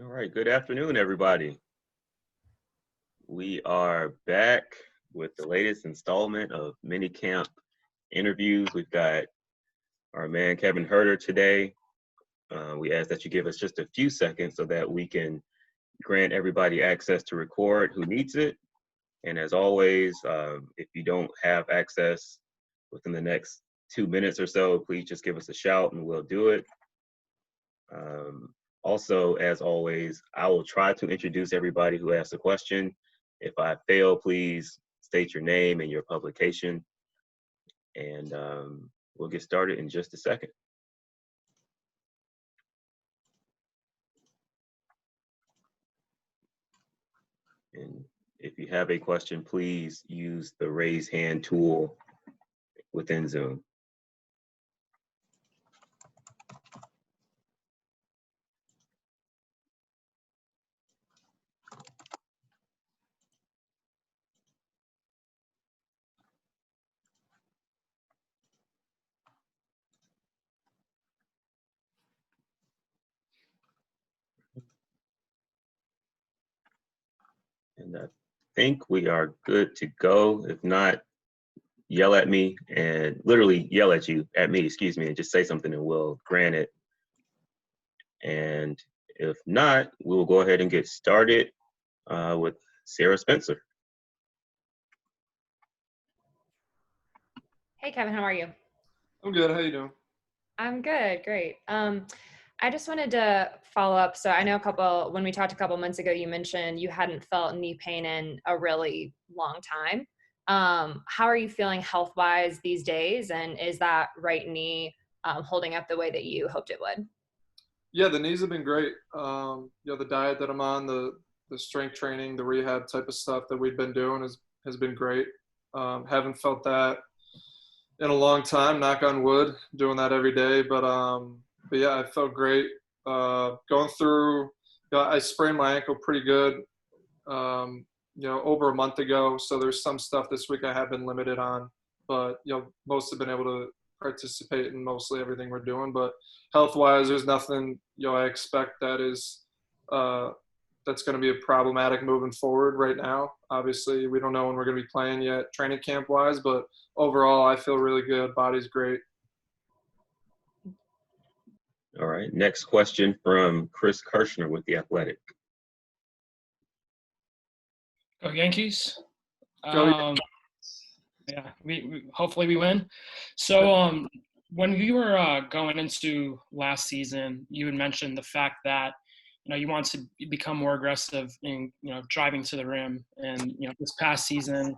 All right, good afternoon, everybody. We are back with the latest installment of minicamp interviews. We've got our man Kevin Huerter today. We ask that you give us just a few seconds so that we can grant everybody access to record who needs it. And as always, if you don't have access within the next 2 minutes or so, please just give us a shout and we'll do it. Also, as always, I will try to introduce everybody who asks a question. If I fail, please state your name and your publication, and we'll get started in just a second. And if you have a question, please use the raise hand tool within Zoom. And I think we are good to go. If not, yell at me and literally yell at me, excuse me, and just say something and we'll grant it. And if not, we will go ahead and get started with Sarah Spencer. Hey, Kevin, how are you? I'm good. How you doing? I'm good. Great. I just wanted to follow up. So I know when we talked a couple months ago, you mentioned you hadn't felt knee pain in a really long time. How are you feeling health-wise these days? And is that right knee holding up the way that you hoped it would? Yeah, the knees have been great. The diet that I'm on, the strength training, the rehab type of stuff that we've been doing has been great. Haven't felt that in a long time, knock on wood, doing that every day. But yeah, I felt great. Going through, I sprained my ankle pretty good, over a month ago. So there's some stuff this week I have been limited on, but, most have been able to participate in mostly everything we're doing. But health-wise, there's nothing, I expect that is that's going to be a problematic moving forward right now. Obviously, we don't know when we're going to be playing yet training camp-wise, but overall, I feel really good. Body's great. All right, next question from Chris Kirshner with The Athletic. Go Yankees. Go. Yeah, we hopefully we win. So when you were going into last season, you had mentioned the fact that you want to become more aggressive in driving to the rim, and this past season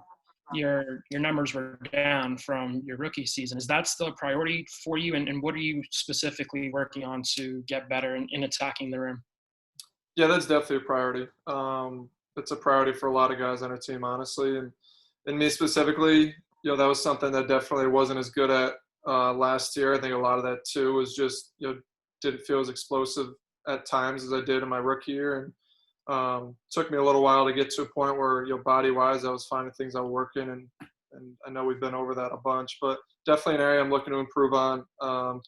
your numbers were down from your rookie season. Is that still a priority for you, and what are you specifically working on to get better in attacking the rim? Yeah, that's definitely a priority. It's a priority for a lot of guys on our team, honestly, and me specifically. That was something that definitely wasn't as good at last year. I think a lot of that too was just didn't feel as explosive at times as I did in my rookie year, and took me a little while to get to a point where body wise I was finding things I was working, and I know we've been over that a bunch, but definitely an area I'm looking to improve on.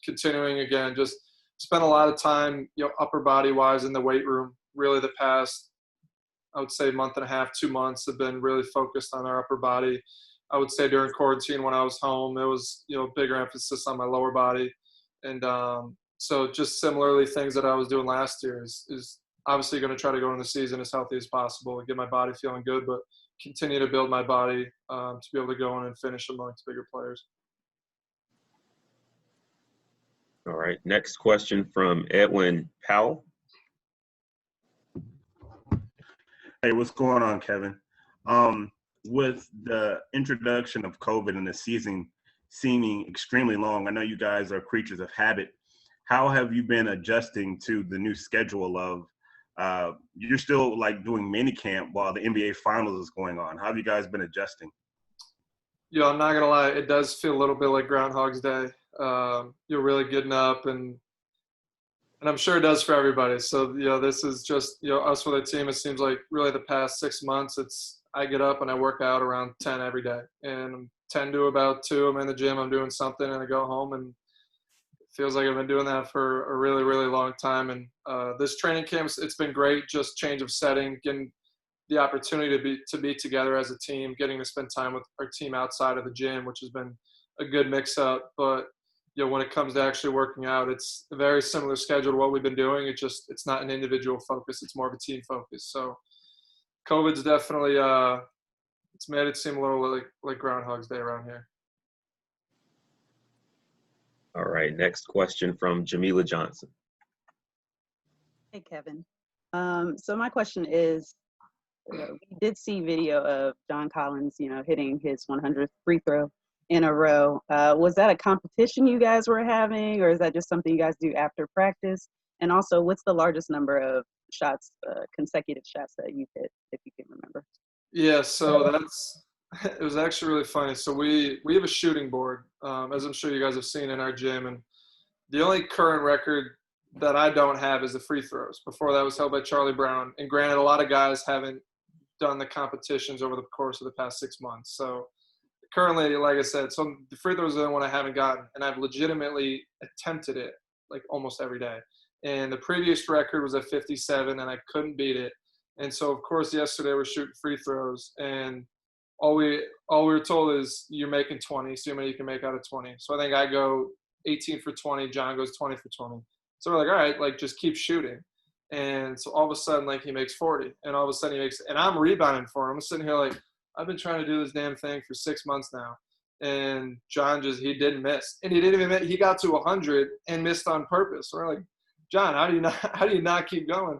Continuing again, just spent a lot of time upper body wise in the weight room. Really the past, I would say, month and a half, 2 months have been really focused on our upper body. I would say during quarantine when I was home, it was bigger emphasis on my lower body, and so just similarly things that I was doing last year is obviously going to try to go into the season as healthy as possible and get my body feeling good, but continue to build my body to be able to go in and finish amongst bigger players. All right, next question from Edwin Powell. Hey, what's going on, Kevin? With the introduction of COVID and the season seeming extremely long, I know you guys are creatures of habit. How have you been adjusting to the new schedule of you're still like doing mini camp while the NBA Finals is going on? How have you guys been adjusting? I'm not gonna lie, it does feel a little bit like Groundhog's Day. You're really getting up, and I'm sure it does for everybody. So this is just us with our team. It seems like really the past 6 months, I get up and I work out around 10 every day, and 10 to about 2, I'm in the gym, I'm doing something, and I go home and Feels like I've been doing that for a really, really long time. And this training camp, it's been great. Just change of setting, getting the opportunity to be together as a team, getting to spend time with our team outside of the gym, which has been a good mix up. But when it comes to actually working out, it's a very similar schedule to what we've been doing. It's not an individual focus; it's more of a team focus. So COVID's definitely it's made it seem a little like Groundhog's Day around here. All right, next question from Jamila Johnson. Hey, Kevin. So my question is, we did see video of John Collins, hitting his 100th free throw in a row. Was that a competition you guys were having, or is that just something you guys do after practice? And also, what's the largest number of shots, consecutive shots that you've hit, if you can remember? Yeah, so it was actually really funny. So we have a shooting board, as I'm sure you guys have seen in our gym, and the only current record that I don't have is the free throws. Before that was held by Charlie Brown. And granted, a lot of guys haven't done the competitions over the course of the past 6 months. So currently, like I said, so the free throws are the one I haven't gotten, and I've legitimately attempted it like almost every day. And the previous record was at 57, and I couldn't beat it. And so, of course, yesterday we're shooting free throws, and all we were told is you're making 20, see how many you can make out of 20. So I think I go 18 for 20, John goes 20 for 20. So we're like, all right, like just keep shooting. And so all of a sudden, like he makes 40, and all of a sudden and I'm rebounding for him. I'm sitting here like, I've been trying to do this damn thing for 6 months now. And John he didn't miss. And he didn't even miss. He got to 100 and missed on purpose. So we're like, John, how do you not keep going?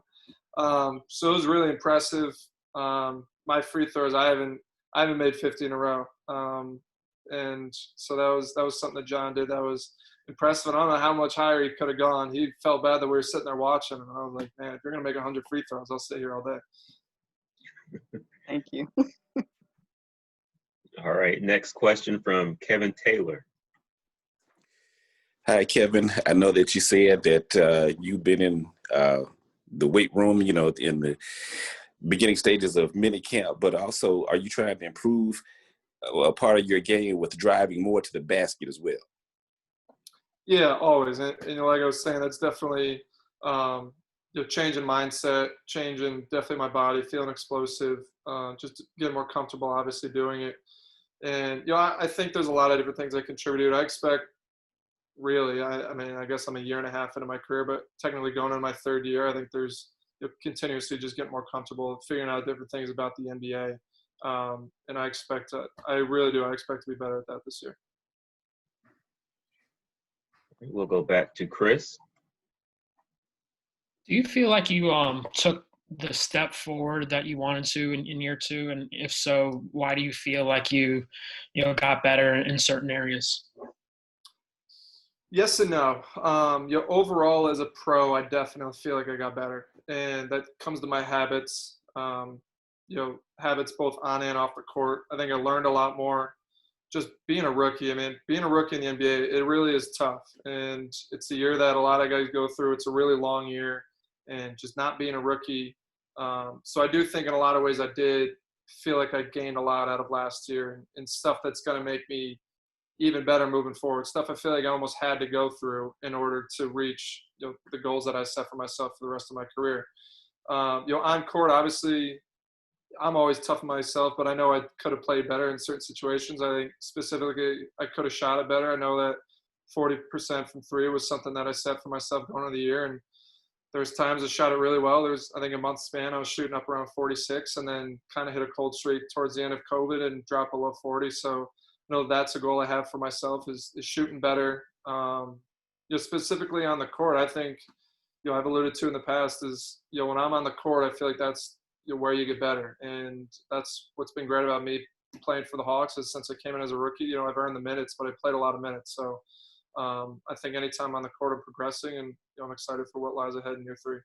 So it was really impressive. My free throws, I haven't made 50 in a row. And so that was something that John did that was impressive. And I don't know how much higher he could have gone. He felt bad that we were sitting there watching him. And I was like, man, if you're going to make 100 free throws, I'll sit here all day. Thank you. All right, next question from Kevin Taylor. Hi, Kevin. I know that you said that you've been in the weight room, in the beginning stages of mini camp, but also are you trying to improve a part of your game with driving more to the basket as well? Yeah, always. And like I was saying, that's definitely changing mindset, changing definitely my body, feeling explosive, just getting more comfortable, obviously doing it. And, I think there's a lot of different things that contributed. I expect really, I guess I'm a year and a half into my career, but technically going into my third year, I think there's continuously just getting more comfortable, figuring out different things about the NBA. And I really do. I expect to be better at that this year. We'll go back to Chris. Do you feel like you took the step forward that you wanted to in year two? And if so, why do you feel like you got better in certain areas? Yes and no. Overall as a pro, I definitely feel like I got better. And that comes to my habits, habits both on and off the court. I think I learned a lot more just being a rookie. Being a rookie in the NBA, it really is tough. And it's a year that a lot of guys go through. It's a really long year. And just not being a rookie. So I do think in a lot of ways I did feel like I gained a lot out of last year and stuff that's going to make me even better moving forward. Stuff I feel like I almost had to go through in order to reach the goals that I set for myself for the rest of my career. On court, obviously, I'm always tough on myself, but I know I could have played better in certain situations. I think specifically I could have shot it better. I know that 40% from three was something that I set for myself going into the year, and there's times I shot it really well. There's, I think, a month span I was shooting up around 46 and then kind of hit a cold streak towards the end of COVID and dropped below 40. So I know that's a goal I have for myself is shooting better. Specifically on the court, I think, I've alluded to in the past is, when I'm on the court, I feel like that's where you get better. And that's what's been great about me playing for the Hawks is since I came in as a rookie, I've earned the minutes, but I played a lot of minutes. So I think anytime on the court I'm progressing, and I'm excited for what lies ahead in year three.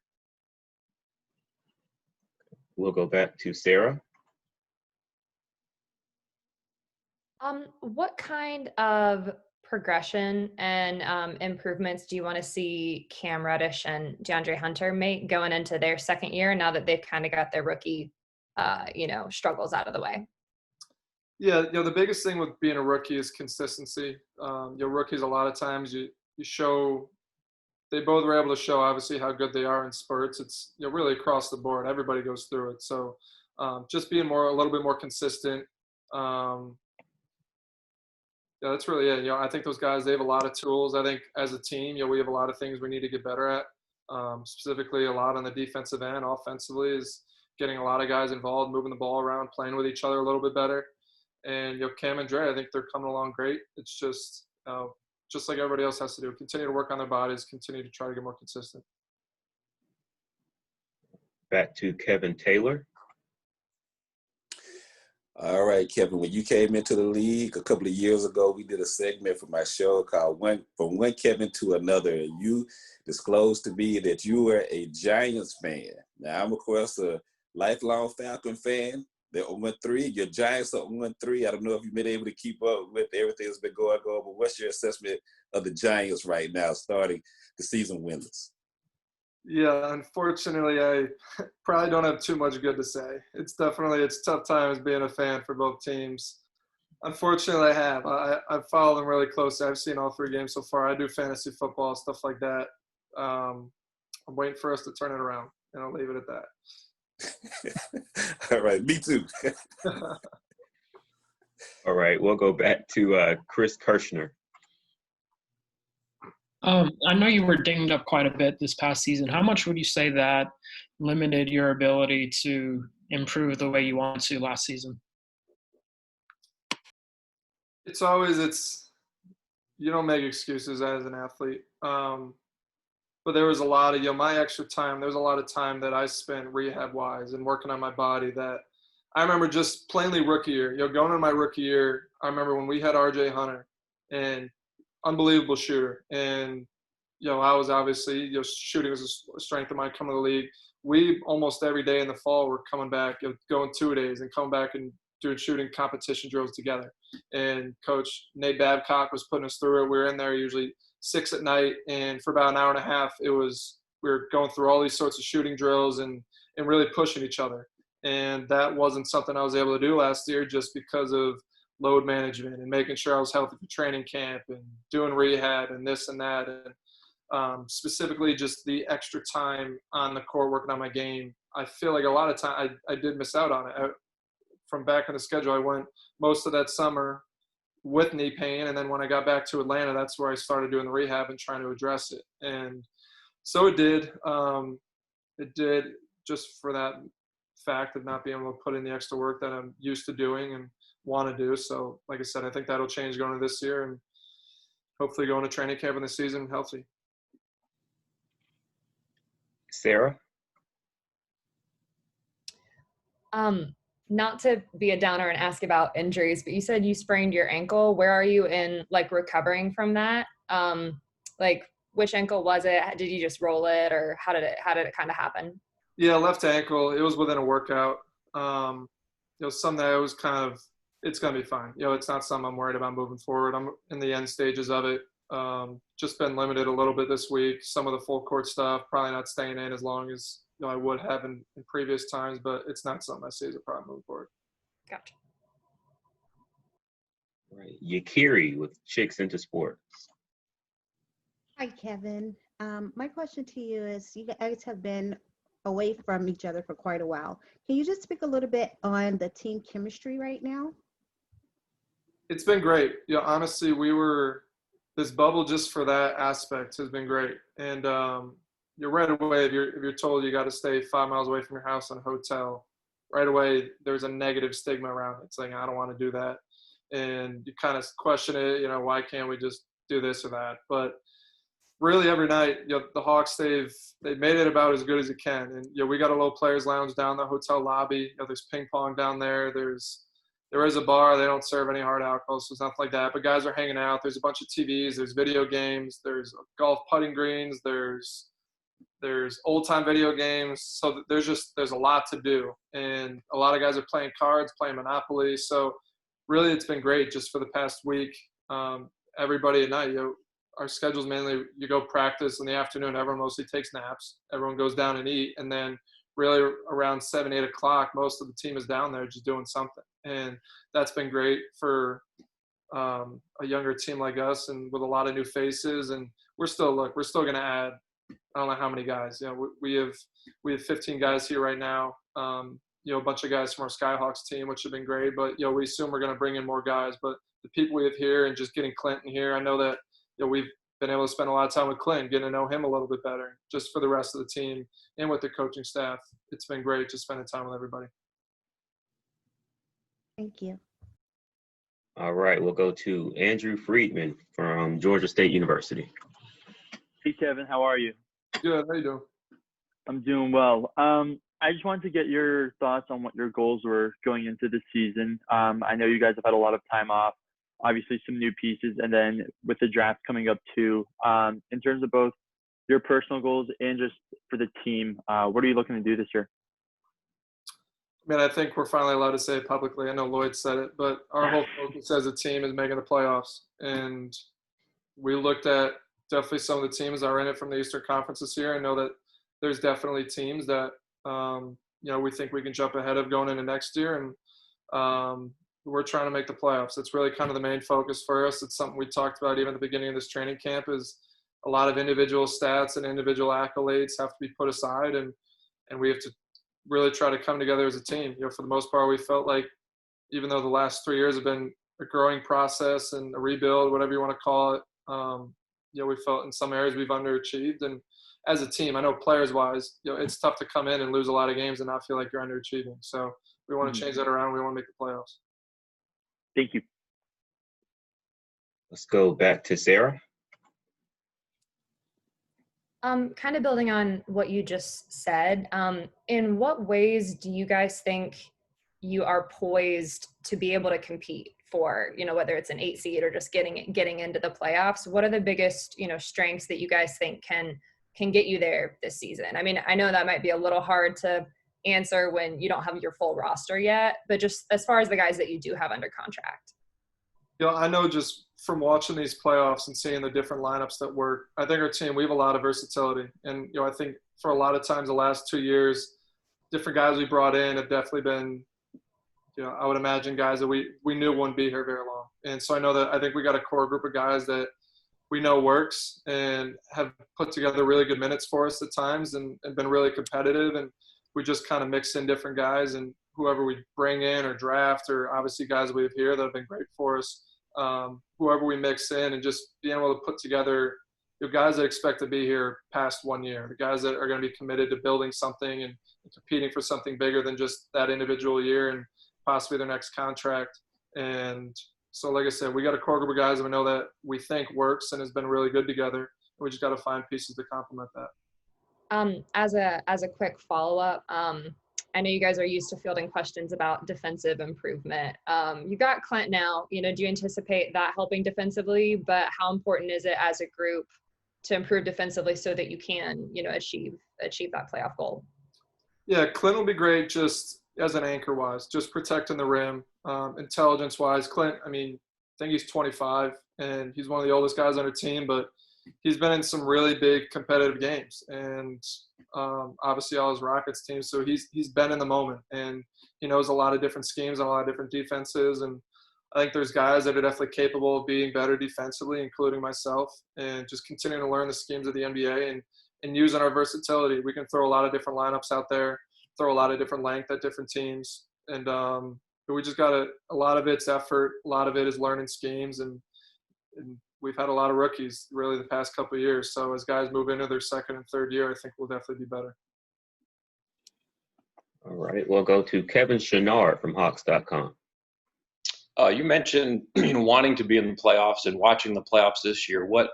We'll go back to Sarah. What kind of progression and improvements do you want to see Cam Reddish and DeAndre Hunter make going into their second year now that they've kind of got their rookie, struggles out of the way? Yeah, the biggest thing with being a rookie is consistency. Rookies, a lot of times they both were able to show obviously how good they are in spurts. It's really across the board. Everybody goes through it. So just being a little bit more consistent. Yeah, that's really it. I think those guys, they have a lot of tools. I think as a team, we have a lot of things we need to get better at. Specifically, a lot on the defensive end. Offensively is getting a lot of guys involved, moving the ball around, playing with each other a little bit better. And Cam and Dre, I think they're coming along great. It's just like everybody else has to do, continue to work on their bodies, continue to try to get more consistent. Back to Kevin Taylor. All right, Kevin, when you came into the league a couple of years ago, we did a segment for my show called From One Kevin to Another, and you disclosed to me that you were a Giants fan. Now, I'm, of course, a lifelong Falcon fan. They're 0-3. Your Giants are 0-3. I don't know if you've been able to keep up with everything that's been going on, but what's your assessment of the Giants right now, starting the season winless? Yeah, unfortunately, I probably don't have too much good to say. It's tough times being a fan for both teams. Unfortunately, I have. I've followed them really closely. I've seen all 3 games so far. I do fantasy football, stuff like that. I'm waiting for us to turn it around, and I'll leave it at that. All right, me too. All right, we'll go back to Chris Kirschner. I know you were dinged up quite a bit this past season. How much would you say that limited your ability to improve the way you wanted to last season? You don't make excuses as an athlete. But there was a lot of, my extra time, there's a lot of time that I spent rehab-wise and working on my body that I remember just plainly rookie year. Going into my rookie year, I remember when we had R.J. Hunter, and unbelievable shooter. And, I was obviously, shooting was a strength of mine coming to the league. We almost every day in the fall were coming back, going 2 days and coming back and doing shooting competition drills together. And Coach Nate Babcock was putting us through it. We were in there usually 6 at night, and for about an hour and a half, we were going through all these sorts of shooting drills and really pushing each other. And that wasn't something I was able to do last year just because of load management and making sure I was healthy for training camp and doing rehab and this and that. And specifically just the extra time on the court working on my game. I feel like a lot of time I did miss out on it. From back in the schedule, I went most of that summer with knee pain. And then when I got back to Atlanta, that's where I started doing the rehab and trying to address it. And so it did. It did, just for that fact of not being able to put in the extra work that I'm used to doing and want to do. So like I said, I think that'll change going into this year and hopefully going to training camp in the season healthy. Sarah? Not to be a downer and ask about injuries, but you said you sprained your ankle. Where are you in recovering from that? Which ankle was it? Did you just roll it, or how did it kind of happen? Yeah, left ankle. It was within a workout. Something that was it's going to be fine. It's not something I'm worried about moving forward. I'm in the end stages of it. Just been limited a little bit this week. Some of the full court stuff, probably not staying in as long as I would have in previous times, but it's not something I see as a problem moving forward. Gotcha. Right. Yakiri with Chicks Into Sports. Hi, Kevin. My question to you is, you guys have been away from each other for quite a while. Can you just speak a little bit on the team chemistry right now? It's been great. Honestly, this bubble just for that aspect has been great. And you're right away, if you're told you got to stay 5 miles away from your house in a hotel, right away there's a negative stigma around it, saying I don't want to do that. And you kind of question it, why can't we just do this or that? But really every night, the Hawks, they've made it about as good as it can. And we got a little players lounge down the hotel lobby. There's ping pong down there. There is a bar. They don't serve any hard alcohol, so it's nothing like that. But guys are hanging out. There's a bunch of TVs. There's video games. There's golf putting greens. There's old time video games. So there's a lot to do. And a lot of guys are playing cards, playing Monopoly. So really it's been great just for the past week. Everybody at night, our schedule's mainly, you go practice in the afternoon. Everyone mostly takes naps. Everyone goes down and eat. And then really around 7, 8 o'clock, most of the team is down there just doing something. And that's been great for a younger team like us and with a lot of new faces. And we're still going to add, I don't know how many guys. We have 15 guys here right now. A bunch of guys from our Skyhawks team, which have been great. But we assume we're going to bring in more guys. But the people we have here and just getting Clinton here, I know that we've been able to spend a lot of time with Clinton, getting to know him a little bit better, just for the rest of the team and with the coaching staff. It's been great just spending time with everybody. Thank you. All right, we'll go to Andrew Friedman from Georgia State University. Hey, Kevin, how are you? Good. How you doing? I'm doing well. I just wanted to get your thoughts on what your goals were going into the season. I know you guys have had a lot of time off, obviously some new pieces, and then with the draft coming up too. In terms of both your personal goals and just for the team, what are you looking to do this year? I mean, I think we're finally allowed to say it publicly. I know Lloyd said it, but our whole focus as a team is making the playoffs. And we looked at definitely some of the teams that are in it from the Eastern Conference this year. I know that there's definitely teams that, we think we can jump ahead of going into next year. And we're trying to make the playoffs. It's really kind of the main focus for us. It's something we talked about even at the beginning of this training camp, is a lot of individual stats and individual accolades have to be put aside. And we have to really try to come together as a team. For the most part, we felt like, even though the last 3 years have been a growing process and a rebuild, whatever you want to call it, we felt in some areas we've underachieved. And as a team, I know players-wise, it's tough to come in and lose a lot of games and not feel like you're underachieving. So we want to change that around. We want to make the playoffs. Thank you. Let's go back to Sarah. Kind of building on what you just said, in what ways do you guys think you are poised to be able to compete for, whether it's an 8 seed or just getting into the playoffs? What are the biggest, strengths that you guys think can get you there this season? I mean, I know that might be a little hard to answer when you don't have your full roster yet, but just as far as the guys that you do have under contract. I know just from watching these playoffs and seeing the different lineups that work, I think our team, we have a lot of versatility. And, I think for a lot of times the last 2 years, different guys we brought in have definitely been, I would imagine guys that we knew wouldn't be here very long. And so I think we got a core group of guys that we know works and have put together really good minutes for us at times and been really competitive. And we just kind of mix in different guys, and whoever we bring in or draft, or obviously guys we have here that have been great for us, whoever we mix in, and just being able to put together guys that expect to be here past 1 year, the guys that are going to be committed to building something and competing for something bigger than just that individual year and possibly their next contract. And so, like I said, we got a core group of guys that we know that we think works and has been really good together. We just got to find pieces to complement that. As a quick follow-up, I know you guys are used to fielding questions about defensive improvement. You got Clint now, do you anticipate that helping defensively? But how important is it as a group to improve defensively so that you can, achieve that playoff goal? Yeah, Clint will be great just as an anchor-wise, just protecting the rim. Intelligence-wise, Clint, I think he's 25, and he's one of the oldest guys on our team, but he's been in some really big competitive games, and obviously all his Rockets teams. So he's been in the moment, and he knows a lot of different schemes and a lot of different defenses. And I think there's guys that are definitely capable of being better defensively, including myself, and just continuing to learn the schemes of the NBA and using our versatility. We can throw a lot of different lineups out there, throw a lot of different length at different teams. And we just got a lot of it's effort. A lot of it is learning schemes, and we've had a lot of rookies really the past couple of years. So as guys move into their second and third year, I think we'll definitely be better. All right, we'll go to Kevin Chenard from Hawks.com. You mentioned wanting to be in the playoffs and watching the playoffs this year. What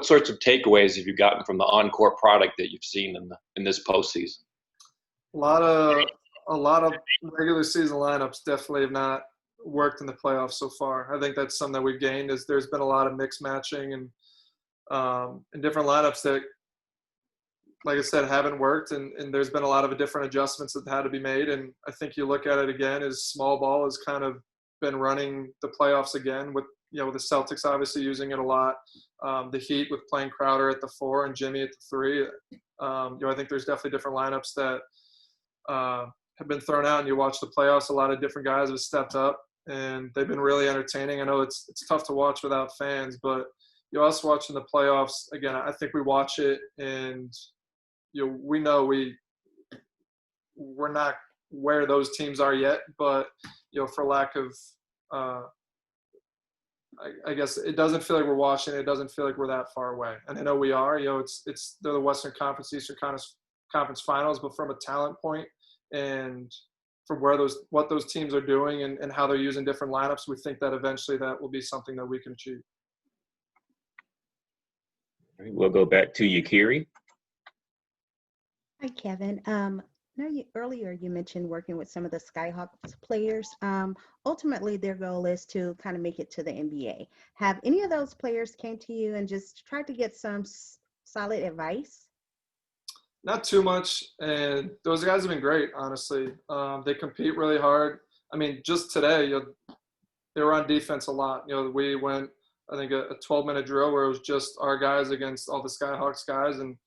sorts of takeaways have you gotten from the on-court product that you've seen in this postseason? A lot of regular season lineups definitely have not worked in the playoffs so far. I think that's something that we've gained, is there's been a lot of mix matching and different lineups that, like I said, haven't worked, and there's been a lot of different adjustments that had to be made. And I think you look at it again as small ball has kind of been running the playoffs again, with the Celtics obviously using it a lot, the Heat with playing Crowder at the 4 and Jimmy at the 3. I think there's definitely different lineups that have been thrown out, and you watch the playoffs, a lot of different guys have stepped up and they've been really entertaining. I know it's tough to watch without fans, but us watching the playoffs again, I think we watch it, and we know we're not where those teams are yet, but for lack of I guess it doesn't feel like we're watching it. It doesn't feel like we're that far away. And I know we are. They're the Western Conference, Eastern Conference Finals, but from a talent point and from what those teams are doing and how they're using different lineups, we think that eventually that will be something that we can achieve. All right, we'll go back to Yakiri. Hi, Kevin. Earlier you mentioned working with some of the Skyhawks players. Ultimately, their goal is to kind of make it to the NBA. Have any of those players came to you and just tried to get some solid advice? Not too much, and those guys have been great, honestly. They compete really hard. I mean, just today, they were on defense a lot. We went, I think, a 12-minute drill where it was just our guys against all the Skyhawks guys, and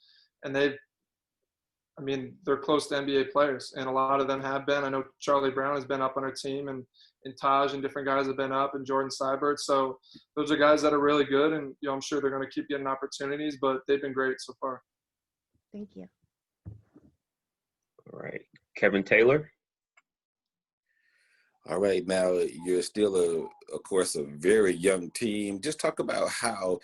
they're close to NBA players, and a lot of them have been. I know Charlie Brown has been up on our team, and Taj and different guys have been up, and Jordan Seibert. So those are guys that are really good, and I'm sure they're going to keep getting opportunities, but they've been great so far. Thank you. All right, Kevin Taylor. All right, now you're still, of course, a very young team. Just talk about how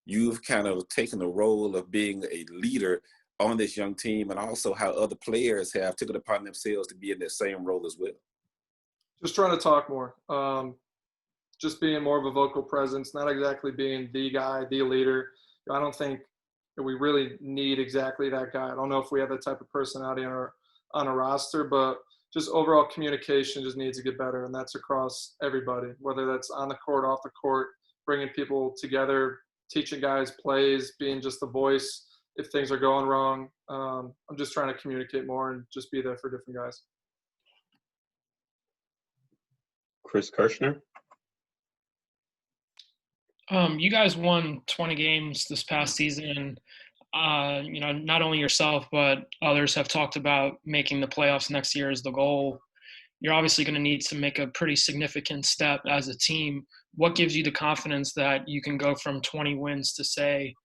you've kind of taken the role of being a leader on this young team, and also how other players have taken it upon themselves to be in that same role as well. Just trying to talk more. Just being more of a vocal presence, not exactly being the guy, the leader. I don't think that we really need exactly that guy. I don't know if we have that type of personality on a roster, but just overall communication just needs to get better, and that's across everybody, whether that's on the court, off the court, bringing people together, teaching guys plays, being just the voice if things are going wrong. I'm just trying to communicate more and just be there for different guys. Chris Kirschner. You guys won 20 games this past season. Not only yourself, but others have talked about making the playoffs next year as the goal. You're obviously going to need to make a pretty significant step as a team. What gives you the confidence that you can go from 20 wins to, say,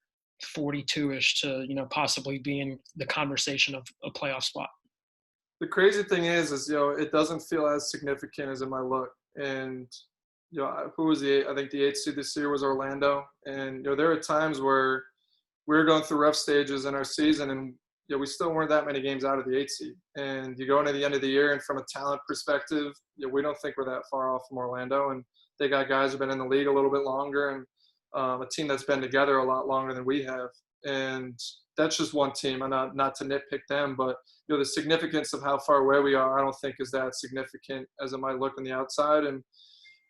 42-ish to, possibly be in the conversation of a playoff spot? The crazy thing is it doesn't feel as significant as it might look. And, who was I think the 8th seed this year was Orlando. And, there are times where we were going through rough stages in our season, and we still weren't that many games out of the 8th seed. And you go into the end of the year, and from a talent perspective, we don't think we're that far off from Orlando. And they got guys who've been in the league a little bit longer, and a team that's been together a lot longer than we have. And that's just one team. And not to nitpick them, but the significance of how far away we are, I don't think is that significant as it might look on the outside. And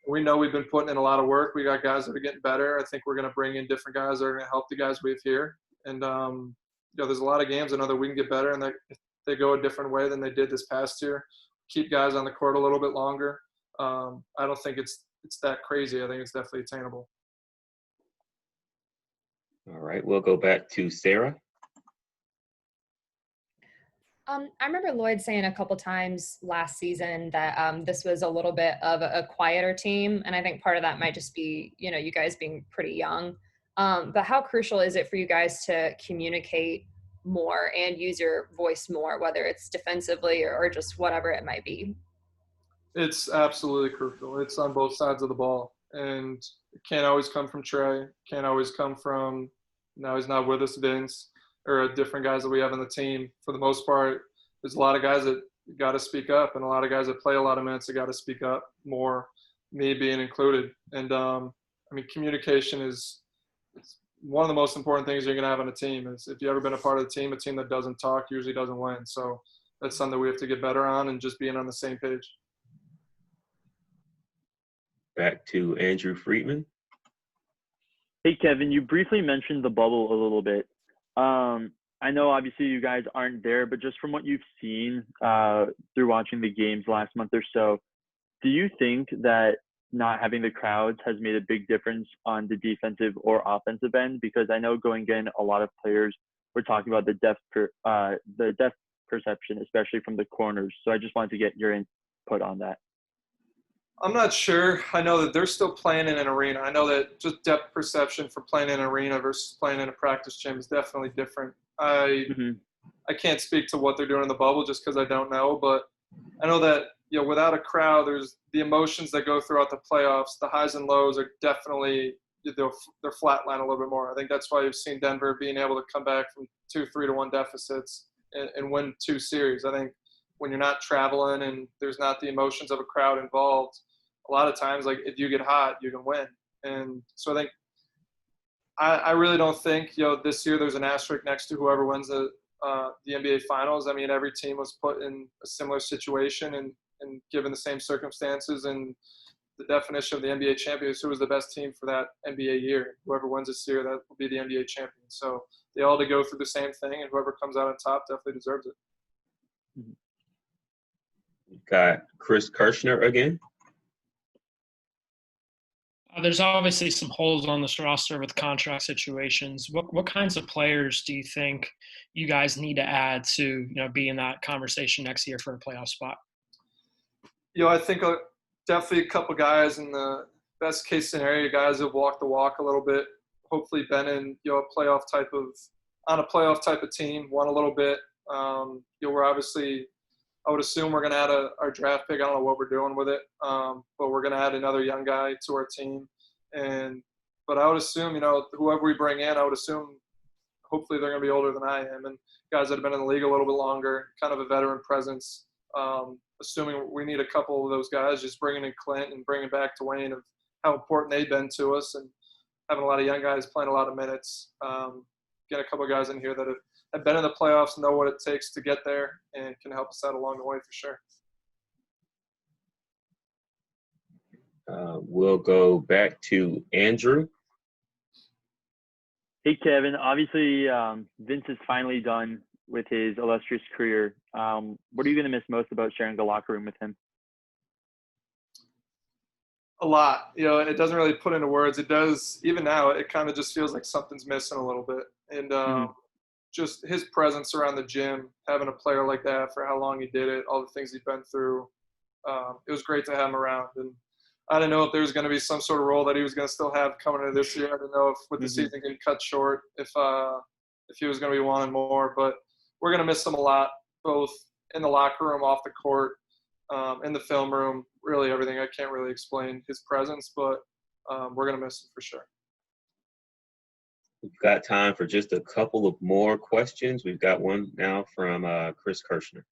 we know we've been putting in a lot of work. We got guys that are getting better. I think we're going to bring in different guys that are going to help the guys we have here. And there's a lot of games I know that we can get better, and if they go a different way than they did this past year, keep guys on the court a little bit longer. I don't think it's that crazy. I think it's definitely attainable. All right, we'll go back to Sarah. I remember Lloyd saying a couple times last season that this was a little bit of a quieter team, and I think part of that might just be, you guys being pretty young. But how crucial is it for you guys to communicate more and use your voice more, whether it's defensively or just whatever it might be? It's absolutely crucial. It's on both sides of the ball, and it can't always come from Trey. Can't always come from, now he's not with us, Vince, or different guys that we have on the team. For the most part, there's a lot of guys that got to speak up, and a lot of guys that play a lot of minutes that got to speak up more, me being included. And communication is one of the most important things you're going to have on a team. Is if you've ever been a part of the team, a team that doesn't talk usually doesn't win. So that's something we have to get better on, and just being on the same page. Back to Andrew Friedman. Hey, Kevin, you briefly mentioned the bubble a little bit. I know obviously you guys aren't there, but just from what you've seen through watching the games last month or so, do you think that not having the crowds has made a big difference on the defensive or offensive end? Because I know going in, a lot of players were talking about the depth perception, especially from the corners. So I just wanted to get your input on that. I'm not sure. I know that they're still playing in an arena. I know that just depth perception for playing in an arena versus playing in a practice gym is definitely different. I can't speak to what they're doing in the bubble just because I don't know, but I know that without a crowd, there's the emotions that go throughout the playoffs. The highs and lows are definitely they're flatline a little bit more. I think that's why you've seen Denver being able to come back from 2-3-1 deficits and win 2 series. I think when you're not traveling and there's not the emotions of a crowd involved, a lot of times, like, if you get hot, you can win. And so I think I really don't think this year there's an asterisk next to whoever wins the NBA Finals. I mean, every team was put in a similar situation and given the same circumstances, and the definition of the NBA champion is who was the best team for that NBA year. Whoever wins this year, that will be the NBA champion. So they all to go through the same thing, and whoever comes out on top definitely deserves it. Got Chris Kirschner again. There's obviously some holes on this roster with contract situations. What kinds of players do you think you guys need to add to be in that conversation next year for a playoff spot? I think definitely a couple guys in the best case scenario, guys who've walked the walk a little bit. Hopefully been in a playoff type of team, won a little bit. We're obviously, I would assume we're going to add our draft pick. I don't know what we're doing with it, but we're going to add another young guy to our team. But I would assume, whoever we bring in, I would assume hopefully they're going to be older than I am, and guys that have been in the league a little bit longer, kind of a veteran presence. Assuming we need a couple of those guys, just bringing in Clint and bringing back Dwayne of how important they've been to us, and having a lot of young guys playing a lot of minutes. Get a couple of guys in here that have been in the playoffs, know what it takes to get there, and can help us out along the way for sure. We'll go back to Andrew. Hey, Kevin. Obviously, Vince is finally done with his illustrious career. What are you going to miss most about sharing the locker room with him? A lot. It doesn't really put into words. It does. Even now, it kind of just feels like something's missing a little bit. And just his presence around the gym, having a player like that for how long he did it, all the things he's been through, it was great to have him around. And I didn't know if there was going to be some sort of role that he was going to still have coming into this year. I didn't know if with the season getting cut short, if he was going to be wanting more. But we're going to miss him a lot, both in the locker room, off the court, in the film room, really everything. I can't really explain his presence, but we're going to miss him for sure. We've got time for just a couple of more questions. We've got one now from Chris Kirschner.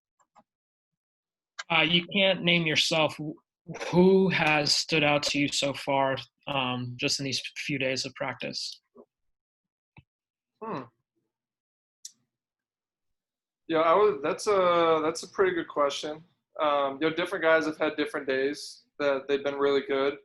You can't name yourself. Who has stood out to you so far just in these few days of practice? That's a pretty good question. Different guys have had different days that they've been really good.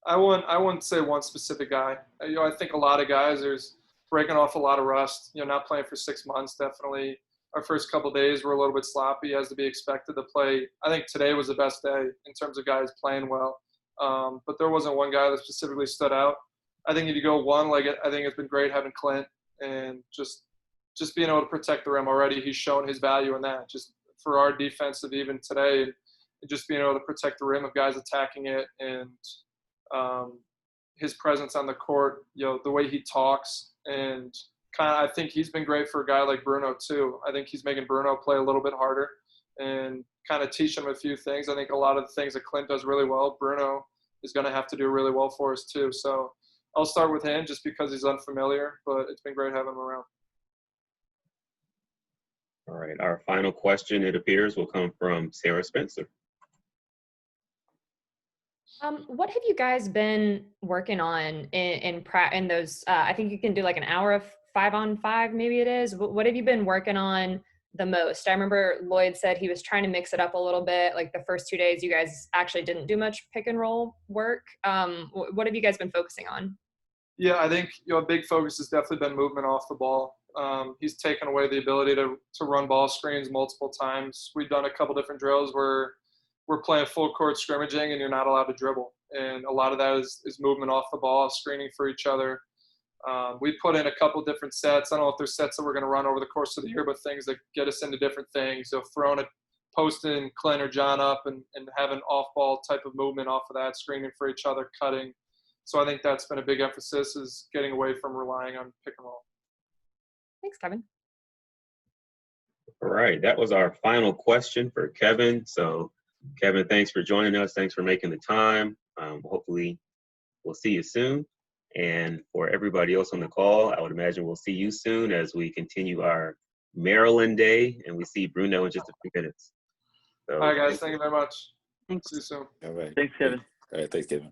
I wouldn't say one specific guy. I think a lot of guys there's breaking off a lot of rust. Not playing for 6 months. Definitely, our first couple of days were a little bit sloppy, as to be expected. To play, I think today was the best day in terms of guys playing well. But there wasn't one guy that specifically stood out. I think if you go one, I think it's been great having Clint and just being able to protect the rim already. He's shown his value in that. Just for our defensive, even today, and just being able to protect the rim of guys attacking it, and his presence on the court, the way he talks, and I think he's been great for a guy like Bruno too. I think he's making Bruno play a little bit harder and kind of teach him a few things. I think a lot of the things that Clint does really well, Bruno is going to have to do really well for us too. So I'll start with him just because he's unfamiliar, but it's been great having him around. All right, our final question, it appears, will come from Sarah Spencer. What have you guys been working on in those? I think you can do like an hour of 5-on-5, maybe it is. What have you been working on the most? I remember Lloyd said he was trying to mix it up a little bit. Like the first 2 days, you guys actually didn't do much pick and roll work. What have you guys been focusing on? Yeah, I think a big focus has definitely been movement off the ball. He's taken away the ability to run ball screens multiple times. We've done a couple different drills where we're playing full court scrimmaging and you're not allowed to dribble. And a lot of that is movement off the ball, screening for each other. We put in a couple different sets. I don't know if there's sets that we're going to run over the course of the year, but things that get us into different things. Throwing a posting Clint or John up and having off-ball type of movement off of that, screening for each other, cutting. So I think that's been a big emphasis, is getting away from relying on pick and roll. Thanks, Kevin. All right, that was our final question for Kevin. So Kevin, thanks for joining us. Thanks for making the time. Hopefully we'll see you soon. And for everybody else on the call, I would imagine we'll see you soon as we continue our Maryland Day, and we see Bruno in just a few minutes. So, All right, guys. Thank you very much. Thanks. See you soon. All right. Thanks, Kevin. All right. Thanks, Kevin.